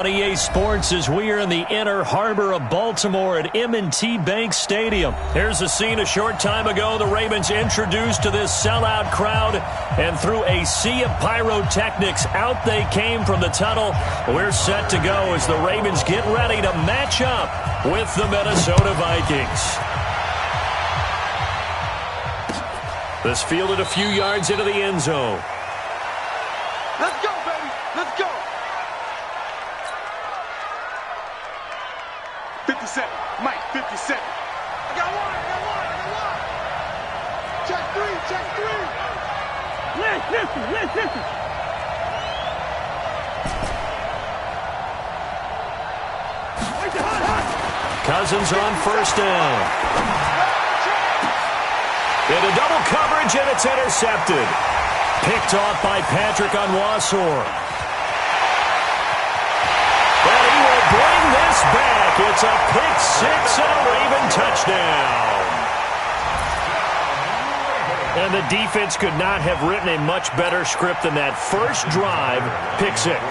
EA Sports as we are in the inner harbor of Baltimore at M&T Bank Stadium. Here's a scene a short time ago. The Ravens introduced to this sellout crowd, and through a sea of pyrotechnics, out they came from the tunnel. We're set to go as the Ravens get ready to match up with the Minnesota Vikings. This fielded a few yards into the end zone. Let's go, baby. Let's go. 57. Mike, 57. I got one. Check three. Listen. Cousins on first down. Into double coverage, and it's intercepted. Picked off by Patrick on Wassor. And he will bring this back. It's a pick six and a Raven touchdown. And the defense could not have written a much better script than that first drive, pick six.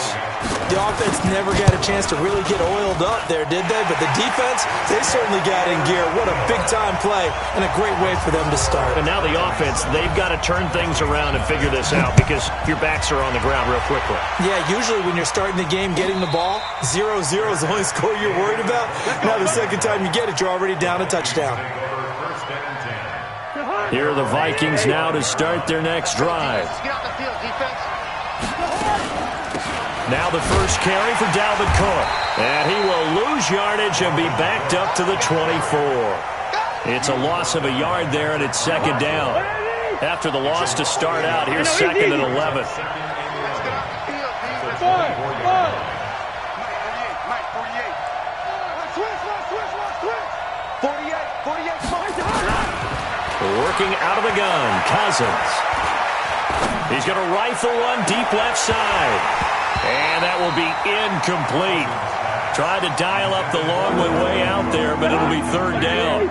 The offense never got a chance to really get oiled up there, did they? But the defense, they certainly got in gear. What a big-time play and a great way for them to start. And now the offense, they've got to turn things around and figure this out because your backs are on the ground real quickly. Yeah, usually when you're starting the game getting the ball, 0-0 is the only score you're worried about. Now the second time you get it, you're already down a touchdown. Here are the Vikings now to start their next drive. Get off the field, defense. Now the first carry for Dalvin Cook. And he will lose yardage and be backed up to the 24. It's a loss of a yard there, and it's second down. After the loss to start out, here's second and 11. Working out of the gun, Cousins. He's going to rifle one deep left side. And that will be incomplete. Tried to dial up the long way out there, but it'll be third down.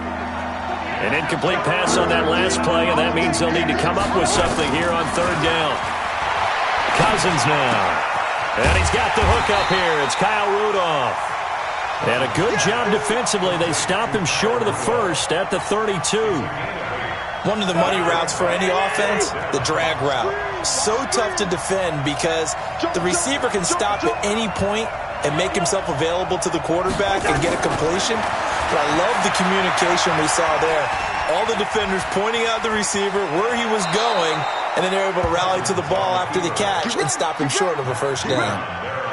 An incomplete pass on that last play, and that means they'll need to come up with something here on third down. Cousins now. And he's got the hook up here. It's Kyle Rudolph. And a good job defensively. They stopped him short of the first at the 32. One of the money routes for any offense, the drag route. So tough to defend because the receiver can stop at any point and make himself available to the quarterback and get a completion. But I love the communication we saw there. All the defenders pointing out the receiver, where he was going, and then they're able to rally to the ball after the catch and stop him short of a first down.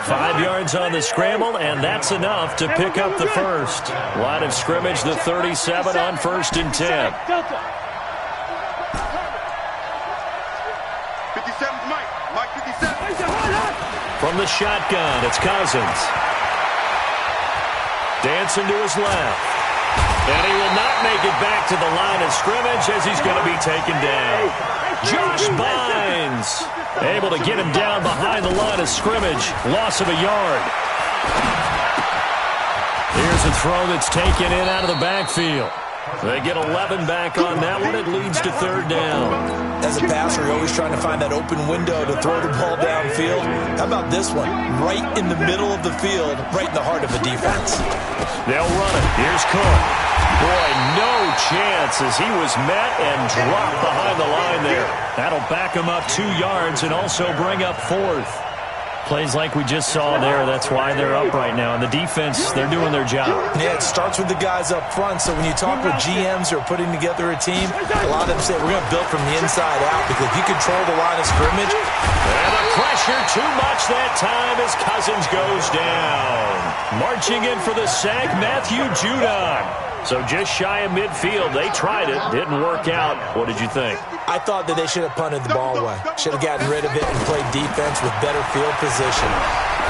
5 yards on the scramble, and that's enough to pick up the first. Line of scrimmage, the 37 on 1st and 10. From the shotgun, it's Cousins. Dancing to his left. And he will not make it back to the line of scrimmage as he's going to be taken down. Josh Bynes able to get him down behind the line of scrimmage. Loss of a yard. Here's a throw that's taken in out of the backfield. They get 11 back on that one. It leads to third down. As a passer, you're always trying to find that open window to throw the ball downfield. How about this one? Right in the middle of the field, right in the heart of a defense. They'll run it. Here's Cook. Boy, no chance as he was met and dropped behind the line there. That'll back him up 2 yards and also bring up fourth. Plays like we just saw there, that's why they're up right now. And the defense, they're doing their job. Yeah, it starts with the guys up front. So when you talk with GMs who are putting together a team, a lot of them say we're going to build from the inside out because if you control the line of scrimmage. And the pressure too much that time as Cousins goes down. Marching in for the sack, Matthew Judon. So just shy of midfield. They tried it. Didn't work out. What did you think? I thought that they should have punted the ball away. Should have gotten rid of it and played defense with better field position.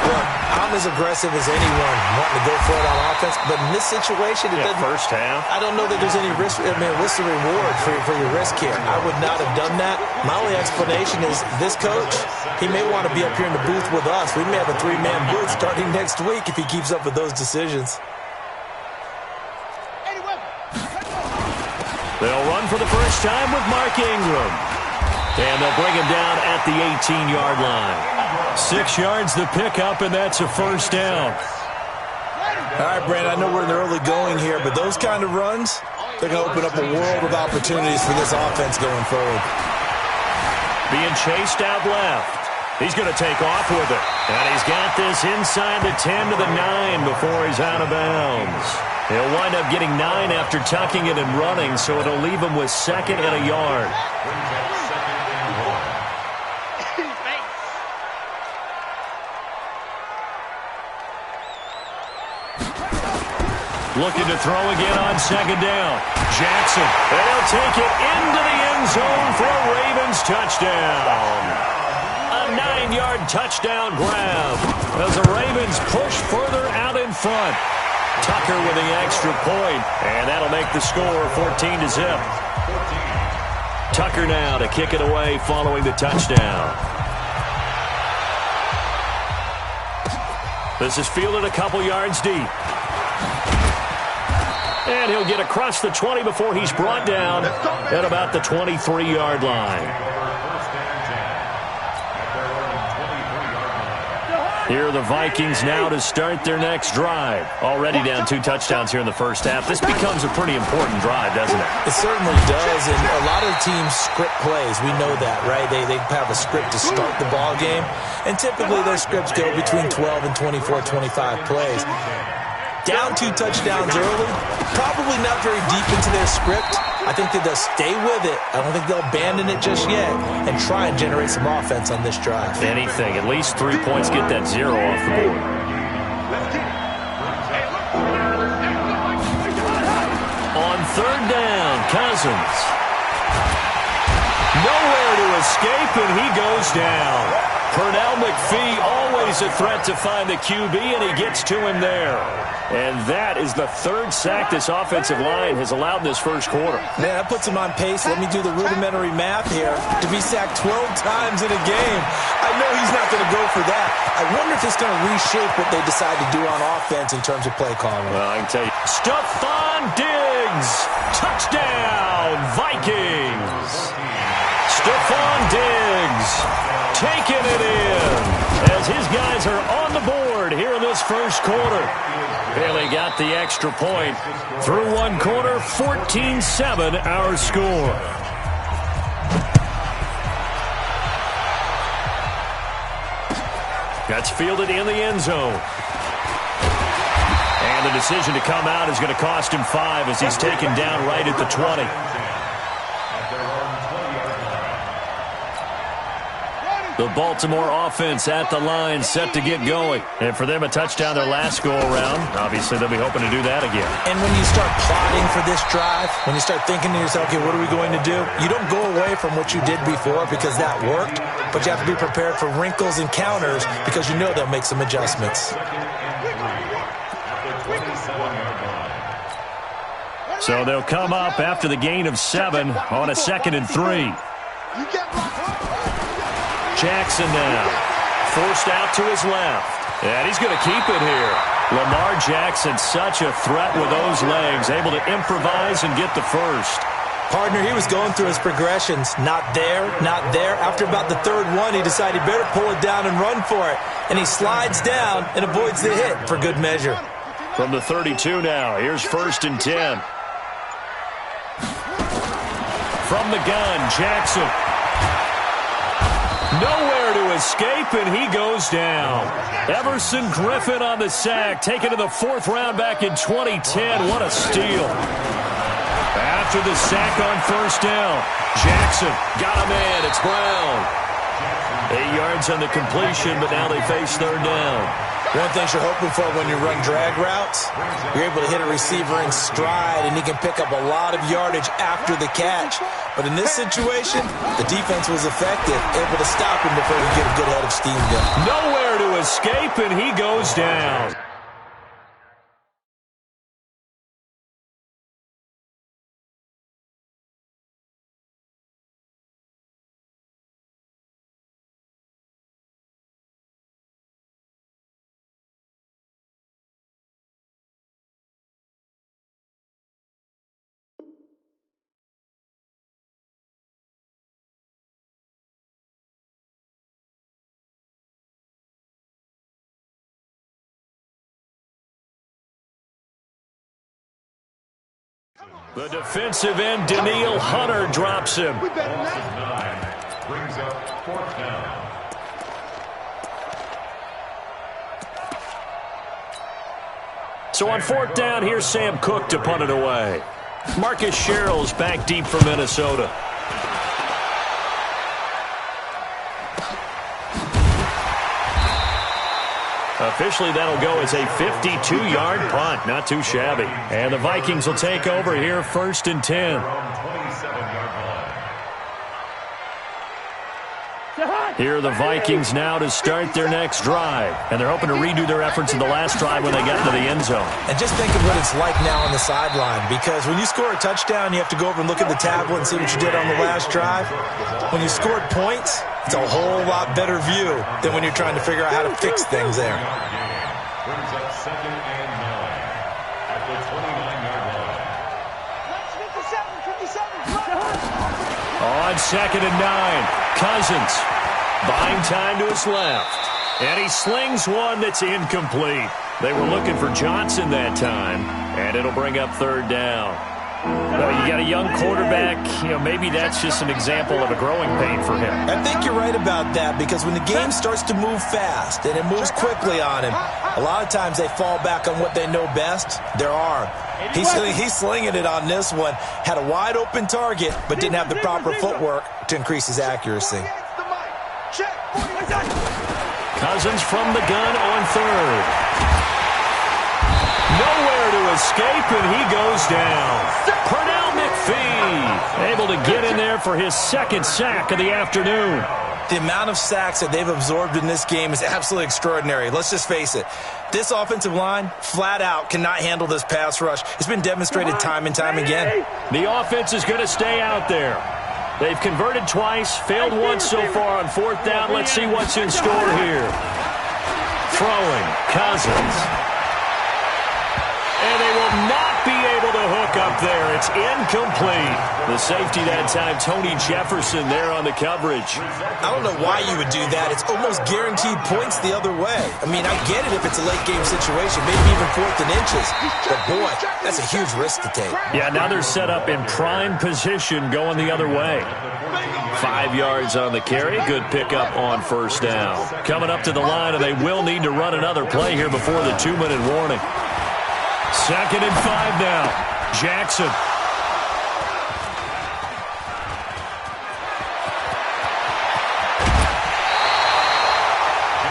Look, I'm as aggressive as anyone wanting to go for it on offense, but in this situation, it doesn't. First half. I don't know that there's any risk. I mean, what's the reward for your risk here? I would not have done that. My only explanation is this coach, he may want to be up here in the booth with us. We may have a 3-man booth starting next week if he keeps up with those decisions. They'll run for the first time with Mark Ingram. And they'll bring him down at the 18-yard line. 6 yards the pickup, and that's a first down. All right, Brandon, I know we're in the early going here, but those kind of runs, they're going to open up a world of opportunities for this offense going forward. Being chased out left. He's going to take off with it. And he's got this inside the 10 to the 9 before he's out of bounds. He'll wind up getting 9 after tucking it and running, so it'll leave him with 2nd and a yard. Looking to throw again on 2nd down. Jackson, and he'll take it into the end zone for a Ravens touchdown. A 9-yard touchdown grab as the Ravens push further out in front. Tucker with the extra point, and that'll make the score 14-0. Tucker now to kick it away following the touchdown. This is fielded a couple yards deep. And he'll get across the 20 before he's brought down at about the 23-yard line. Here are the Vikings now to start their next drive. Already down 2 touchdowns here in the first half. This becomes a pretty important drive, doesn't it? It certainly does, and a lot of teams script plays. We know that, right? They have a script to start the ball game, and typically their scripts go between 12 and 24, 25 plays. Down 2 touchdowns early, probably not very deep into their script. I think that they'll stay with it. I don't think they'll abandon it just yet and try and generate some offense on this drive. Anything. At least 3 points, get that 0 off the board. On 3rd down, Cousins. Nowhere to escape, and he goes down. Pernell McPhee, always a threat to find the QB, and he gets to him there. And that is the 3rd sack this offensive line has allowed in this first quarter. Man, that puts him on pace. Let me do the rudimentary math here. To be sacked 12 times in a game, I know he's not going to go for that. I wonder if it's going to reshape what they decide to do on offense in terms of play calling. Well, I can tell you. Stephon Diggs, touchdown, Vikings. Stephon Diggs taking it in as his guys are on the board here in this first quarter. Bailey got the extra point. Through 1 quarter, 14-7 our score. That's fielded in the end zone. And the decision to come out is going to cost him 5 as he's taken down right at the 20. The Baltimore offense at the line, set to get going. And for them, a touchdown their last go-around. Obviously, they'll be hoping to do that again. And when you start plotting for this drive, when you start thinking to yourself, okay, what are we going to do? You don't go away from what you did before because that worked, but you have to be prepared for wrinkles and counters because you know they'll make some adjustments. So they'll come up after the gain of 7 on a 2nd and 3. Jackson now, forced out to his left. And he's going to keep it here. Lamar Jackson, such a threat with those legs, able to improvise and get the first. Partner, he was going through his progressions. Not there, not there. After about the 3rd one, he decided he better pull it down and run for it. And he slides down and avoids the hit for good measure. From the 32 now, here's 1st and 10. From the gun, Jackson. Nowhere to escape, and he goes down. Everson Griffin on the sack, taken to the 4th round back in 2010. What a steal. After the sack on 1st down, Jackson got a man. It's Brown. 8 yards on the completion, but now they face 3rd down. One thing you're hoping for when you run drag routes, you're able to hit a receiver in stride, and he can pick up a lot of yardage after the catch. But in this situation, the defense was effective, able to stop him before he get a good head of steam going. Nowhere to escape, and he goes down. The defensive end, Daniil Hunter, drops him. We better Loss not. of 9 brings up 4th down. So on 4th down, here's Sam Cook to punt it away. Marcus Sherrill's back deep for Minnesota. Officially, that'll go as a 52-yard punt. Not too shabby. And the Vikings will take over here, 1st and 10. Here are the Vikings now to start their next drive. And they're hoping to redo their efforts in the last drive when they got into the end zone. And just think of what it's like now on the sideline, because when you score a touchdown, you have to go over and look at the tablet and see what you did on the last drive. When you scored points, it's a whole lot better view than when you're trying to figure out how to fix things there. Brings up 2nd and 9 at the 29-yard line. 57. On 2nd and 9, Cousins buying time to his left. And he slings one that's incomplete. They were looking for Johnson that time, and it'll bring up 3rd down. Well, you got a young quarterback. Maybe that's just an example of a growing pain for him. I think you're right about that, because when the game starts to move fast and it moves quickly on him, a lot of times they fall back on what they know best, their arm. He's slinging it on this one. Had a wide open target, but didn't have the proper footwork to increase his accuracy. Cousins from the gun on 3rd. Nowhere to escape, and he goes down. Pernell McPhee able to get in there for his 2nd sack of the afternoon. The amount of sacks that they've absorbed in this game is absolutely extraordinary. Let's just face it. This offensive line, flat out, cannot handle this pass rush. It's been demonstrated time and time again. The offense is going to stay out there. They've converted twice, failed once so far on 4th down. Let's see what's in store here. Throwing, Cousins. And they will not be able to hook up there. It's incomplete. The safety that time, Tony Jefferson, there on the coverage. I don't know why you would do that. It's almost guaranteed points the other way. I mean, I get it if it's a late-game situation, maybe even 4th and inches. But, boy, that's a huge risk to take. Yeah, now they're set up in prime position going the other way. 5 yards on the carry. Good pickup on 1st down. Coming up to the line, and they will need to run another play here before the 2-minute warning. 2nd and 5 now. Jackson.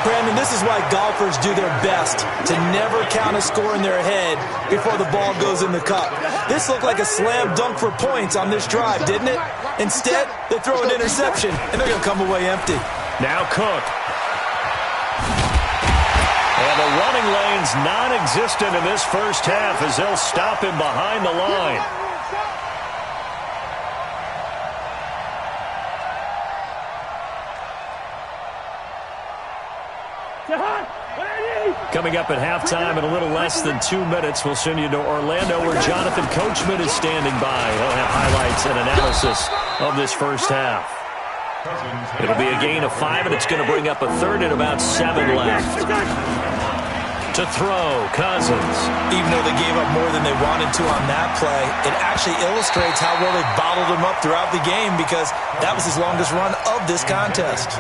Brandon, this is why golfers do their best to never count a score in their head before the ball goes in the cup. This looked like a slam dunk for points on this drive, didn't it? Instead, they throw an interception, and they're going to come away empty. Now Cook. And the running lane's non-existent in this first half as they'll stop him behind the line. Coming up at halftime in a little less than 2 minutes, we'll send you to Orlando where Jonathan Coachman is standing by. He'll have highlights and analysis of this first half. It'll be a gain of 5, and it's going to bring up a 3rd and about 7 left. To throw, Cousins. Even though they gave up more than they wanted to on that play, it actually illustrates how well they bottled him up throughout the game, because that was his longest run of this contest.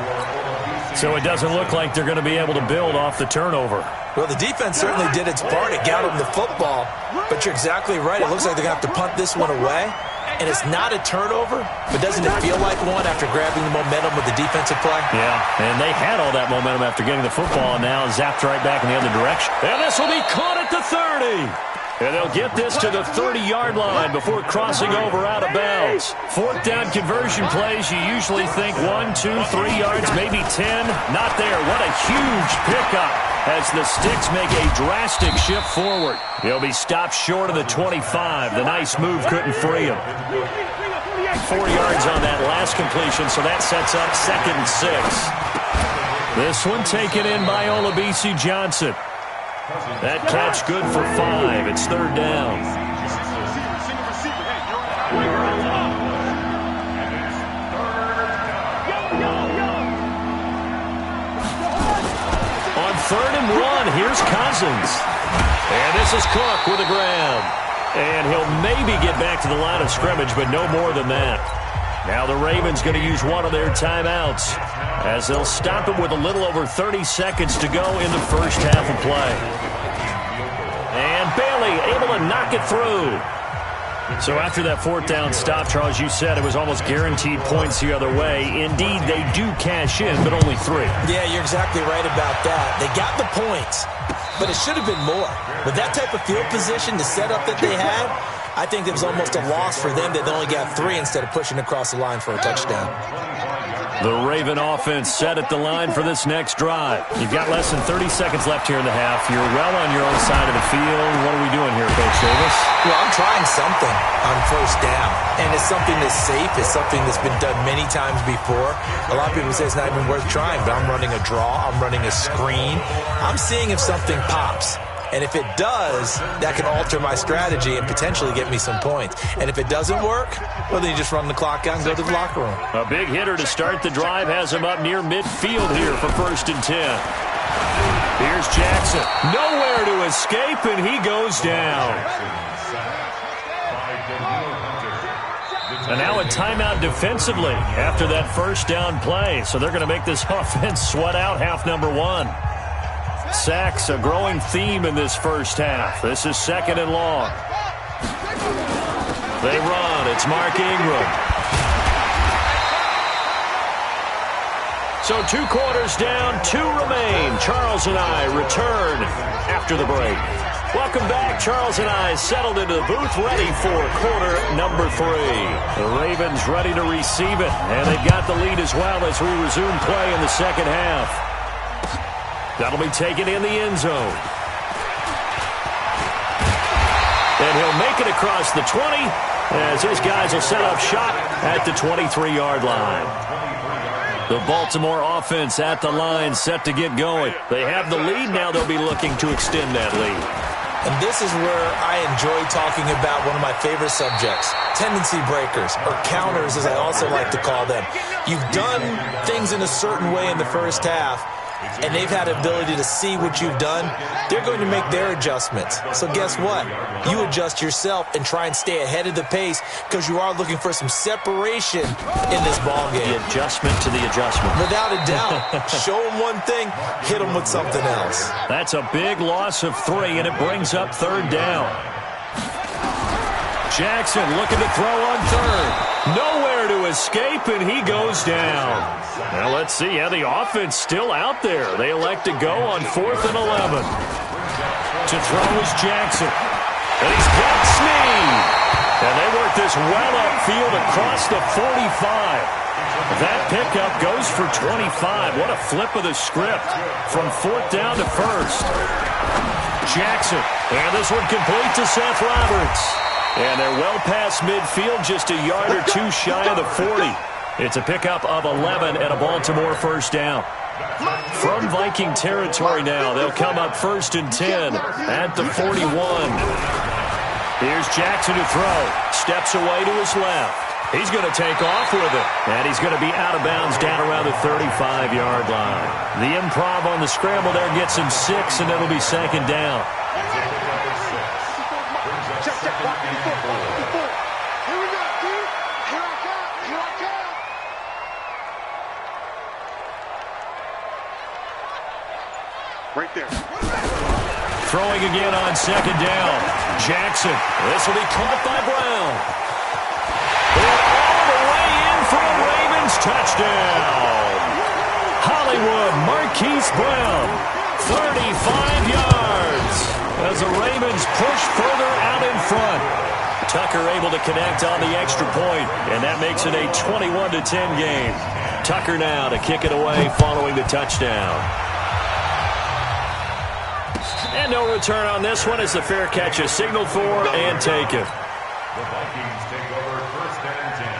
So it doesn't look like they're going to be able to build off the turnover. Well, the defense certainly did its part. It got them the football, but you're exactly right. It looks like they're going to have to punt this one away. And it's not a turnover, but doesn't it feel like one after grabbing the momentum with the defensive play? Yeah, and they had all that momentum after getting the football, and now zapped right back in the other direction. And this will be caught at the 30. And they'll get this to the 30-yard line before crossing over out of bounds. 4th down conversion plays, you usually think 1, 2, 3 yards, maybe 10. Not there. What a huge pickup as the Sticks make a drastic shift forward. He'll be stopped short of the 25. The nice move couldn't free him. 4 yards on that last completion, so that sets up 2nd and 6. This one taken in by Olabisi Johnson. That catch good for 5. It's 3rd down. On 3rd and 1, here's Cousins. And this is Cook with a grab. And he'll maybe get back to the line of scrimmage, but no more than that. Now the Ravens going to use one of their timeouts as they'll stop him with a little over 30 seconds to go in the first half of play. And Bailey able to knock it through. So after that fourth down stop, Charles, you said it was almost guaranteed points the other way. Indeed, they do cash in, but only 3. Yeah, you're exactly right about that. They got the points, but it should have been more. With that type of field position, the setup that they had, I think it was almost a loss for them that they only got 3 instead of pushing across the line for a touchdown. The Raven offense set at the line for this next drive. You've got less than 30 seconds left here in the half. You're well on your own side of the field. What are we doing here, Coach Davis? Well, I'm trying something on first down, and it's something that's safe. It's something that's been done many times before. A lot of people say it's not even worth trying, but I'm running a draw. I'm running a screen. I'm seeing if something pops. And if it does, that can alter my strategy and potentially get me some points. And if it doesn't work, well, then you just run the clock out and go to the locker room. A big hitter to start the drive has him up near midfield here for 1st and 10. Here's Jackson. Nowhere to escape, and he goes down. And now a timeout defensively after that first down play. So they're going to make this offense sweat out half number 1. Sacks, a growing theme in this first half. This is 2nd and long. They run. It's Mark Ingram. So 2 quarters down, 2 remain. Charles and I return after the break. Welcome back. Charles and I settled into the booth, ready for quarter number 3. The Ravens ready to receive it, and they've got the lead as well as we resume play in the second half. That'll be taken in the end zone. And he'll make it across the 20 as his guys will set up shop at the 23-yard line. The Baltimore offense at the line set to get going. They have the lead. Now they'll be looking to extend that lead. And this is where I enjoy talking about one of my favorite subjects, tendency breakers, or counters as I also like to call them. You've done things in a certain way in the first half, and they've had the ability to see what you've done. They're going to make their adjustments. So guess what? You adjust yourself and try and stay ahead of the pace because you are looking for some separation in this ball game. The adjustment to the adjustment. Without a doubt. Show them one thing, hit them with something else. That's a big loss of 3, and it brings up 3rd down. Jackson looking to throw on 3rd. Nowhere to escape, and he goes down. Now let's see how the offense still out there. They elect to go on 4th and 11. To throw is Jackson. And he's got Snead. And they work this well upfield across the 45. That pickup goes for 25. What a flip of the script from 4th down to 1st. Jackson. And this one complete to Seth Roberts. And they're well past midfield, just a yard or 2 shy of the 40. It's a pickup of 11 and a Baltimore first down. From Viking territory now, they'll come up 1st and 10 at the 41. Here's Jackson to throw. Steps away to his left. He's going to take off with it. And he's going to be out of bounds down around the 35-yard line. The improv on the scramble there gets him 6, and it'll be 2nd down. Right there. Throwing again on 2nd down. Jackson. This will be caught by Brown. And all the way in for a Ravens touchdown. Hollywood Marquise Brown. 35 yards. As the Ravens push further out in front. Tucker able to connect on the extra point, and that makes it a 21-10 game. Tucker now to kick it away following the touchdown. And no return on this one as the fair catch is signaled for and taken. The Vikings take over 1st and 10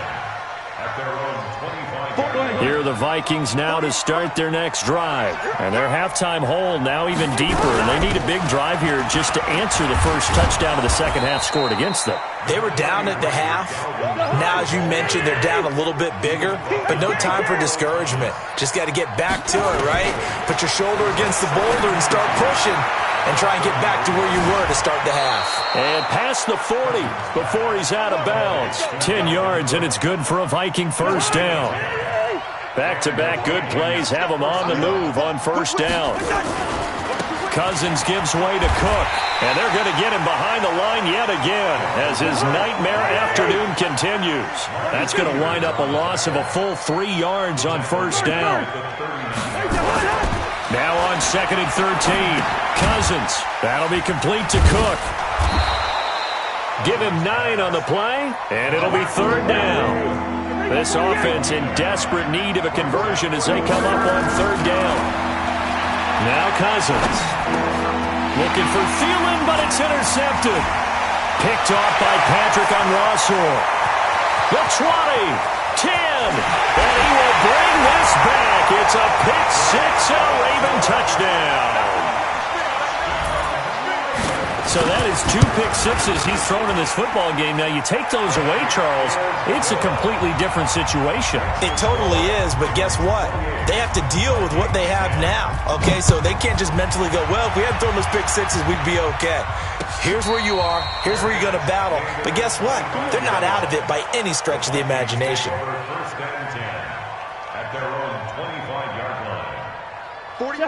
at their own 25-yard line. Here are the Vikings now to start their next drive. And their halftime hole now even deeper. And they need a big drive here just to answer the first touchdown of the second half scored against them. They were down at the half. Now, as you mentioned, they're down a little bit bigger, but no time for discouragement. Just got to get back to it, right? Put your shoulder against the boulder and start pushing. and try and get back to where you were to start the half. And past the 40 before he's out of bounds. 10 yards, and it's good for a Viking first down. Back-to-back good plays have him on the move on first down. Cousins gives way to Cook, and they're going to get him behind the line yet again as his nightmare afternoon continues. That's going to wind up a loss of a full 3 yards on first down. Now on 2nd and 13, Cousins. That'll be complete to Cook. Give him 9 on the play, and it'll be 3rd down. This offense in desperate need of a conversion as they come up on 3rd down. Now Cousins. Looking for Thielen, but it's intercepted. Picked off by Patrick on Rossor. The 20, 10, and he will bring this back. It's a pick six and a Raven touchdown. So that is 2 pick sixes he's thrown in this football game. Now, you take those away, Charles, it's a completely different situation. It totally is, but guess what? They have to deal with what they have now, okay? So they can't just mentally go, well, if we hadn't thrown those pick sixes, we'd be okay. Here's where you are. Here's where you're going to battle. But guess what? They're not out of it by any stretch of the imagination. First and 10 at their own 25-yard line.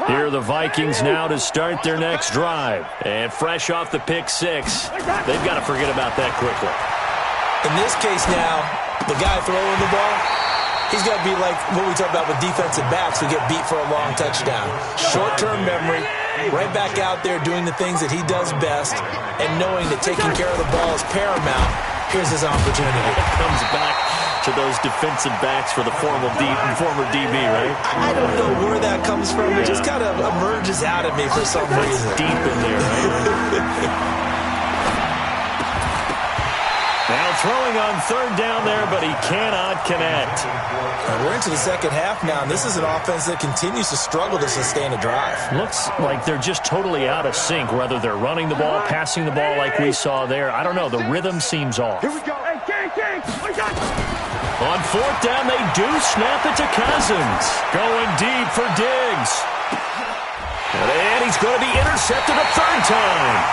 Here are the Vikings now to start their next drive. And fresh off the pick six, they've got to forget about that quickly. In this case now, the guy throwing the ball, he's got to be like what we talk about with defensive backs who get beat for a long touchdown. Short-term memory, right back out there doing the things that he does best, and knowing that taking care of the ball is paramount. Here's his opportunity. Comes back to those defensive backs for the former DB, right? I don't know where that comes from. It just kind of emerges out of me for some reason. Deep in there, right? Now throwing on 3rd down there, but he cannot connect. We're into the second half now, and this is an offense that continues to struggle to sustain a drive. Looks like they're just totally out of sync, whether they're running the ball, passing the ball like we saw there. I don't know. The rhythm seems off. Here we go. Hey, King. On 4th down, they do snap it to Cousins. Going deep for Diggs. And he's going to be intercepted a 3rd time.